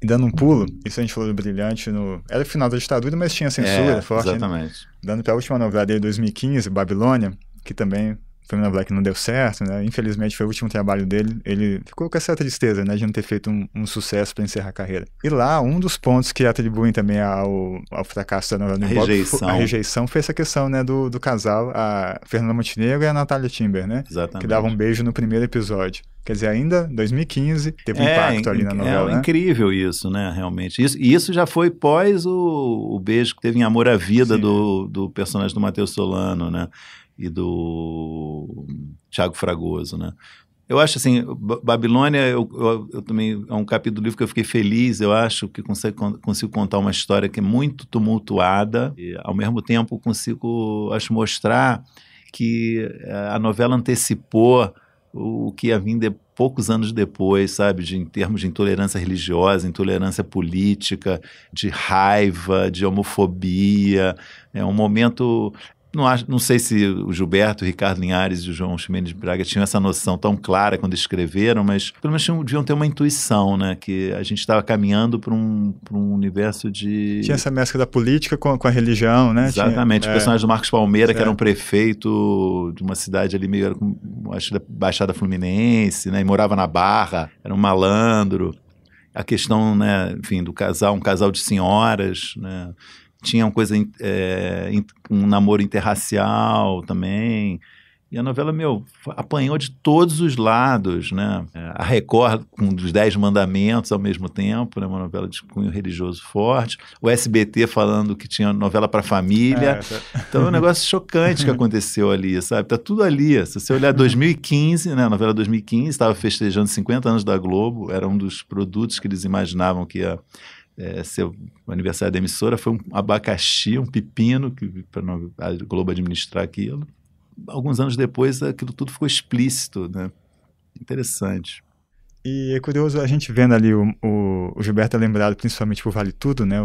E dando um pulo, isso a gente falou do Brilhante, era o final da ditadura, mas tinha censura forte. Exatamente. Né? Dando para a última novela dele, 2015, Babilônia, que também foi uma novela que não deu certo, né? Infelizmente foi o último trabalho dele. Ele ficou com essa tristeza, né, de não ter feito um sucesso para encerrar a carreira. E lá, um dos pontos que atribuem também ao fracasso da novela do Ibope, a rejeição, foi essa questão, né, do casal, a Fernanda Montenegro e a Natália Timber, né? Exatamente. Que davam um beijo no primeiro episódio. Quer dizer, ainda 2015 teve um impacto ali na novela, né? É incrível isso, né, realmente. Isso já foi pós o beijo que teve em Amor à Vida do personagem do Matheus Solano, né? E do Thiago Fragoso, né? Eu acho assim, Babilônia, eu também, é um capítulo do livro que eu fiquei feliz, eu acho que consigo contar uma história que é muito tumultuada e, ao mesmo tempo, consigo, acho, mostrar que a novela antecipou o que ia vir poucos anos depois, sabe, em termos de intolerância religiosa, intolerância política, de raiva, de homofobia. É um momento... Não sei se o Gilberto, o Ricardo Linhares e o João Ximenes de Braga tinham essa noção tão clara quando escreveram, mas pelo menos deviam ter uma intuição, né? Que a gente estava caminhando para um universo de... Tinha essa mescla da política com a religião, né? Exatamente. O personagem do Marcos Palmeira, que era um prefeito de uma cidade ali meio, acho, da Baixada Fluminense, né? E morava na Barra, era um malandro. A questão, né, enfim, do casal, um casal de senhoras, né? Tinha uma coisa, um namoro interracial também. E a novela, apanhou de todos os lados, né? A Record com os 10 Mandamentos ao mesmo tempo, né? Uma novela de cunho religioso forte. O SBT falando que tinha novela para família. Então é um negócio chocante que aconteceu ali, sabe? Tá tudo ali. Se você olhar 2015, né? A novela 2015, estava festejando 50 anos da Globo, era um dos produtos que eles imaginavam que ia... seu aniversário da emissora foi um abacaxi, um pepino para a Globo administrar aquilo. Alguns anos depois aquilo tudo ficou explícito, né? Interessante. E é curioso a gente vendo ali o Gilberto é lembrado principalmente por Vale Tudo, né?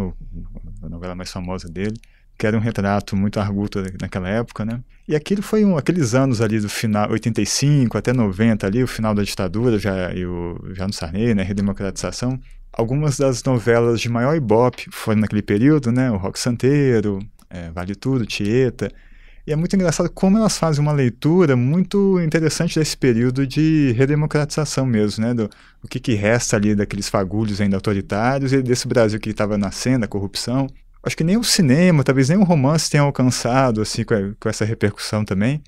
A novela mais famosa dele, que era um retrato muito arguto naquela época, né? E aquilo foi aqueles anos ali do final, 85 até 90 ali, o final da ditadura, já no Sarney, né? Redemocratização. Algumas das novelas de maior ibope foram naquele período, né? O Roque Santeiro, Vale Tudo, Tieta. E é muito engraçado como elas fazem uma leitura muito interessante desse período de redemocratização mesmo, né? O que resta ali daqueles fagulhos ainda autoritários e desse Brasil que estava nascendo, a corrupção. Acho que nem o cinema, talvez nem o romance tenha alcançado assim, com essa repercussão também.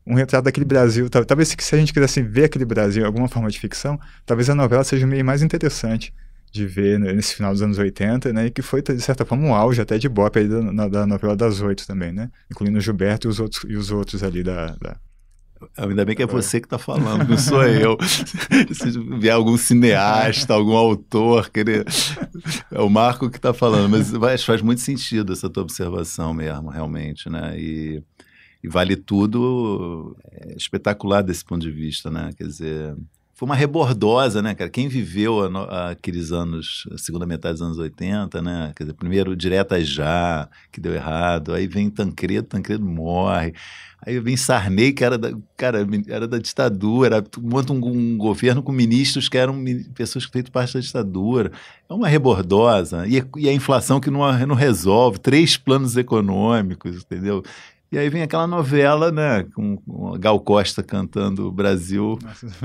Um retrato daquele Brasil. Talvez se a gente quisesse ver aquele Brasil em alguma forma de ficção, talvez a novela seja meio mais interessante de ver nesse final dos anos 80, né, e que foi, de certa forma, um auge até de ibope aí da novela das 8 também, né, incluindo o Gilberto e os outros ali Ainda bem que é você que está falando, não sou eu. Se vier algum cineasta, algum autor, é o Marco que está falando, mas faz muito sentido essa tua observação mesmo, realmente, né, e Vale Tudo é espetacular desse ponto de vista, né, quer dizer... Foi uma rebordosa, né, cara? Quem viveu aqueles anos, a segunda metade dos anos 80, né? Quer dizer, primeiro Direta Já, que deu errado, aí vem Tancredo morre, aí vem Sarney, que era da ditadura, monta um governo com ministros que eram pessoas que feito parte da ditadura. É uma rebordosa. E a inflação que não resolve, 3 planos econômicos, entendeu? E aí vem aquela novela, né, com a Gal Costa cantando Brasil,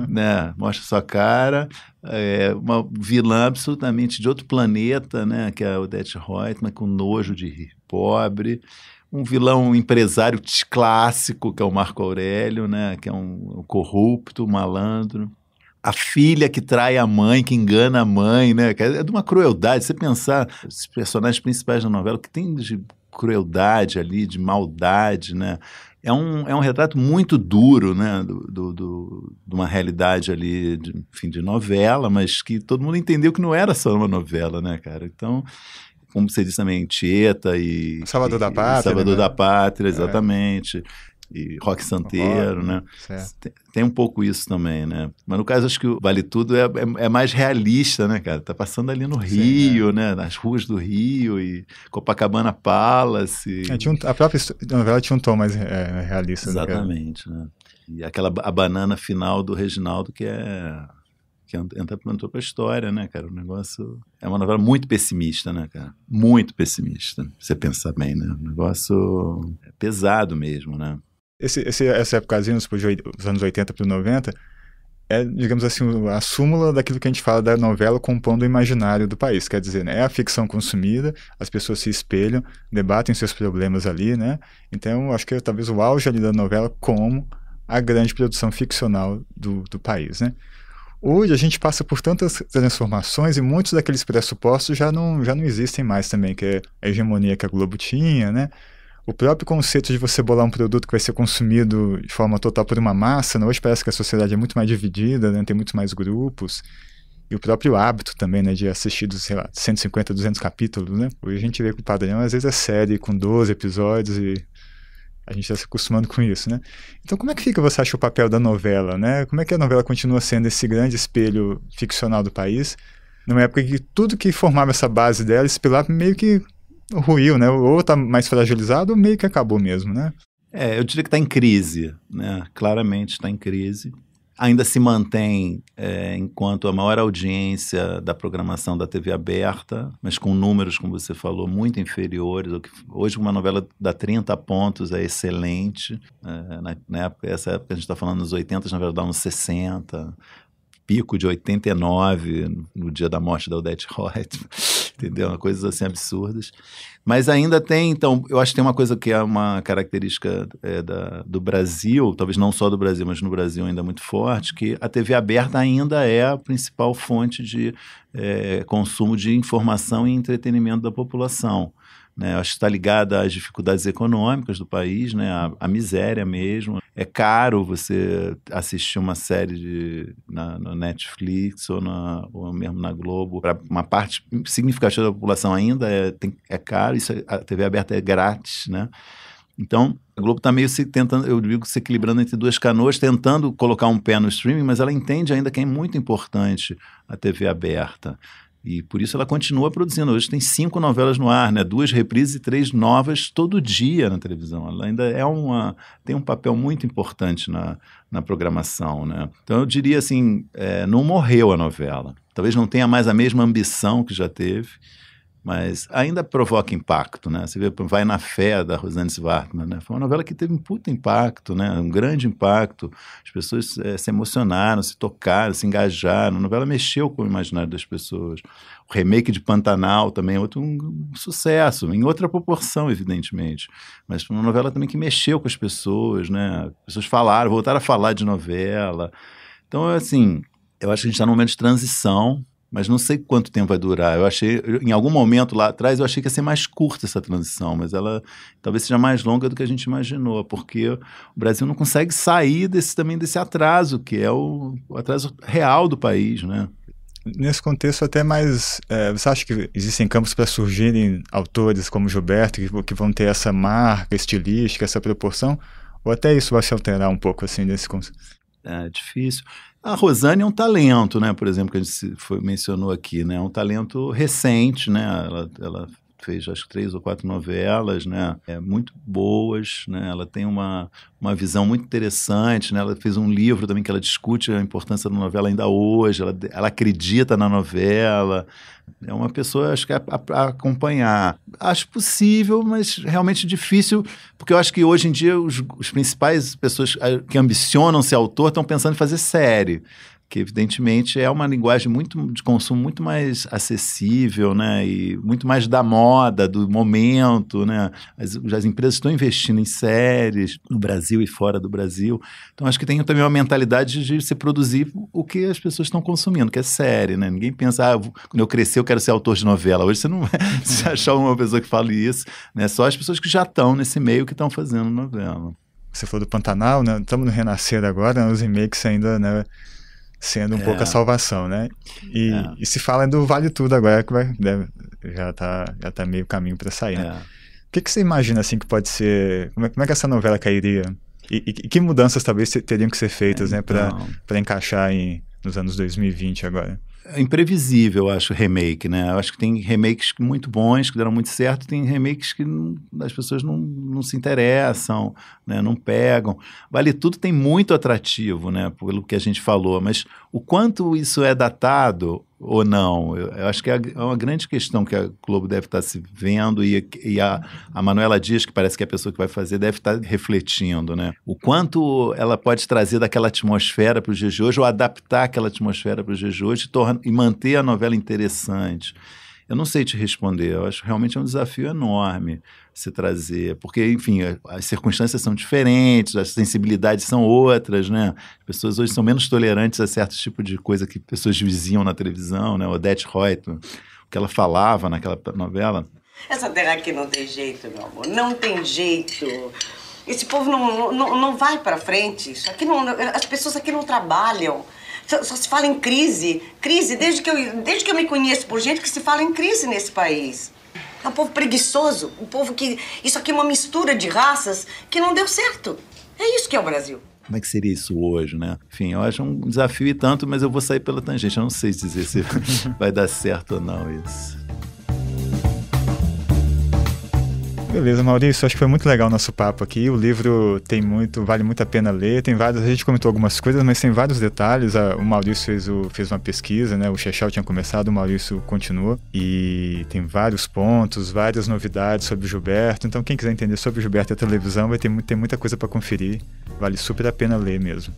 né, mostra sua cara, uma vilã absolutamente de outro planeta, né, que é a Odete Roitman, com nojo de pobre, um vilão empresário clássico, que é o Marco Aurélio, né, que é um corrupto, um malandro. A filha que trai a mãe, que engana a mãe, né, é de uma crueldade. Você pensar, os personagens principais da novela, que tem de crueldade ali, de maldade, né? É um retrato muito duro, né, de uma realidade ali, de novela, mas que todo mundo entendeu que não era só uma novela, né, cara? Então, como você disse também, Tieta e... Salvador da Pátria. Salvador né? da Pátria, exatamente. E Roque Santeiro, né? Tem um pouco isso também, né? Mas no caso, acho que o Vale Tudo é mais realista, né, cara? Tá passando ali no Rio, né? Nas ruas do Rio e Copacabana Palace. A própria novela tinha um tom mais realista. Exatamente, né? E a banana final do Reginaldo que entrou pra história, né, cara? O negócio é uma novela muito pessimista, né, cara? Muito pessimista, você pensar bem, né? O negócio é pesado mesmo, né? Essa épocazinha, dos anos 80 para 90, é, digamos assim, a súmula daquilo que a gente fala da novela compondo o imaginário do país. Quer dizer, né, é a ficção consumida, as pessoas se espelham, debatem seus problemas ali, né? Então, acho que é talvez o auge ali da novela como a grande produção ficcional do país, né? Hoje a gente passa por tantas transformações e muitos daqueles pressupostos já não existem mais também, que é a hegemonia que a Globo tinha, né? O próprio conceito de você bolar um produto que vai ser consumido de forma total por uma massa, né? Hoje parece que a sociedade é muito mais dividida, né? Tem muitos mais grupos. E o próprio hábito também, né? De assistir, sei lá, 150, 200 capítulos, né? Hoje a gente vê que o padrão às vezes é série com 12 episódios e a gente está se acostumando com isso, né? Então como é que fica, você acha, o papel da novela, né? Como é que a novela continua sendo esse grande espelho ficcional do país, numa época que tudo que formava essa base dela, esse pilar, meio que ruiu, né? Ou está mais fragilizado ou meio que acabou mesmo, né? Eu diria que está em crise, né? Claramente está em crise. Ainda se mantém enquanto a maior audiência da programação da TV aberta, mas com números, como você falou, muito inferiores. Hoje uma novela dá 30 pontos, é excelente. Essa época a gente está falando nos 80, as novelas davam uns 60, pico de 89 no dia da morte da Odete Roitman, entendeu? Coisas assim absurdas. Mas ainda tem, então, eu acho que tem uma coisa que é uma característica do Brasil, talvez não só do Brasil, mas no Brasil ainda muito forte, que a TV aberta ainda é a principal fonte de consumo de informação e entretenimento da população. Né, acho que está ligada às dificuldades econômicas do país, né, à miséria mesmo. É caro você assistir uma série no Netflix ou mesmo na Globo. Para uma parte significativa da população ainda é caro, a TV aberta é grátis, né? Então, a Globo está meio tentando, eu digo, se equilibrando entre duas canoas, tentando colocar um pé no streaming, mas ela entende ainda que é muito importante a TV aberta. E por isso ela continua produzindo. Hoje tem 5 novelas no ar, né? 2 reprises e 3 novas todo dia na televisão. Ela ainda tem um papel muito importante na programação, né? Então eu diria assim, não morreu a novela. Talvez não tenha mais a mesma ambição que já teve, mas ainda provoca impacto, né? Você vê, Vai na Fé, da Rosane Zwartmann, né? Foi uma novela que teve um puta impacto, né? Um grande impacto. As pessoas se emocionaram, se tocaram, se engajaram. A novela mexeu com o imaginário das pessoas. O remake de Pantanal também é um sucesso, em outra proporção, evidentemente. Mas foi uma novela também que mexeu com as pessoas, né? As pessoas voltaram a falar de novela. Então, assim, eu acho que a gente está num momento de transição, mas não sei quanto tempo vai durar. Em algum momento lá atrás, eu achei que ia ser mais curta essa transição, mas ela talvez seja mais longa do que a gente imaginou, porque o Brasil não consegue sair desse atraso, que é o atraso real do país, né? Nesse contexto até mais... você acha que existem campos para surgirem autores como Gilberto, que vão ter essa marca estilística, essa proporção? Ou até isso vai se alterar um pouco, assim, nesse conceito? É difícil. A Rosane é um talento, né? Por exemplo, que a gente mencionou aqui, né? É um talento recente, né? Ela fez, acho que 3 ou 4 novelas, né? Muito boas, né? Ela tem uma visão muito interessante, né? Ela fez um livro também que ela discute a importância da novela ainda hoje, ela acredita na novela. É uma pessoa, acho que a acompanhar. Acho possível, mas realmente difícil, porque eu acho que hoje em dia os principais pessoas que ambicionam ser autor estão pensando em fazer série, que evidentemente é uma linguagem de consumo muito mais acessível, né, e muito mais da moda, do momento, né, as empresas estão investindo em séries no Brasil e fora do Brasil, então acho que tem também uma mentalidade de se produzir o que as pessoas estão consumindo, que é série, né, ninguém pensa, quando eu crescer eu quero ser autor de novela, hoje você não vai se achar uma pessoa que fale isso, né, só as pessoas que já estão nesse meio que estão fazendo novela. Você falou do Pantanal, né? Estamos no Renascer agora, né? Os remakes ainda, né, sendo um pouco a salvação, né? E se fala do Vale Tudo agora, que já tá meio caminho para sair, né? O que você imagina, assim, que pode ser... Como é que essa novela cairia? E que mudanças talvez teriam que ser feitas, né? Para encaixar nos anos 2020 agora? É imprevisível, eu acho, o remake, né? Eu acho que tem remakes muito bons, que deram muito certo, tem remakes que as pessoas não se interessam, né? Não pegam. Vale Tudo tem muito atrativo, né? Pelo que a gente falou, mas o quanto isso é datado ou não, eu acho que é uma grande questão que a Globo deve estar se vendo e a Manuela Dias, que parece que é a pessoa que vai fazer, deve estar refletindo, né? O quanto ela pode trazer daquela atmosfera para os dias de hoje ou adaptar aquela atmosfera para os dias de hoje e manter a novela interessante. Eu não sei te responder, eu acho que realmente é um desafio enorme se trazer, porque, enfim, as circunstâncias são diferentes, as sensibilidades são outras, né? As pessoas hoje são menos tolerantes a certos tipos de coisa que pessoas diziam na televisão, né? Odete Roitman, o que ela falava naquela novela. Essa terra aqui não tem jeito, meu amor, não tem jeito. Esse povo não vai pra frente, isso aqui as pessoas aqui não trabalham. Só se fala em crise, desde que eu me conheço por gente que se fala em crise nesse país. É um povo preguiçoso, um povo que... Isso aqui é uma mistura de raças que não deu certo. É isso que é o Brasil. Como é que seria isso hoje, né? Enfim, eu acho um desafio e tanto, mas eu vou sair pela tangente. Eu não sei dizer se vai dar certo ou não isso. Beleza, Maurício, acho que foi muito legal o nosso papo aqui. O livro vale muito a pena ler. Tem vários, a gente comentou algumas coisas, mas tem vários detalhes. O Maurício fez uma pesquisa, né? O Chechel tinha começado, o Maurício continua. E tem vários pontos, várias novidades sobre o Gilberto. Então, quem quiser entender sobre o Gilberto e a televisão, vai ter muita coisa para conferir. Vale super a pena ler mesmo.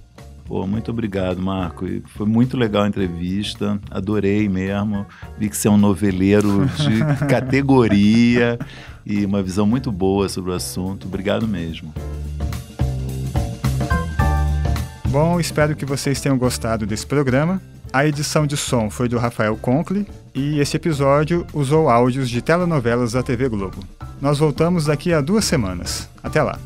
Pô, muito obrigado, Marco. Foi muito legal a entrevista, adorei mesmo. Vi que você é um noveleiro de categoria e uma visão muito boa sobre o assunto. Obrigado mesmo. Bom, espero que vocês tenham gostado desse programa. A edição de som foi do Rafael Conkle e esse episódio usou áudios de telenovelas da TV Globo. Nós voltamos daqui a 2 semanas. Até lá!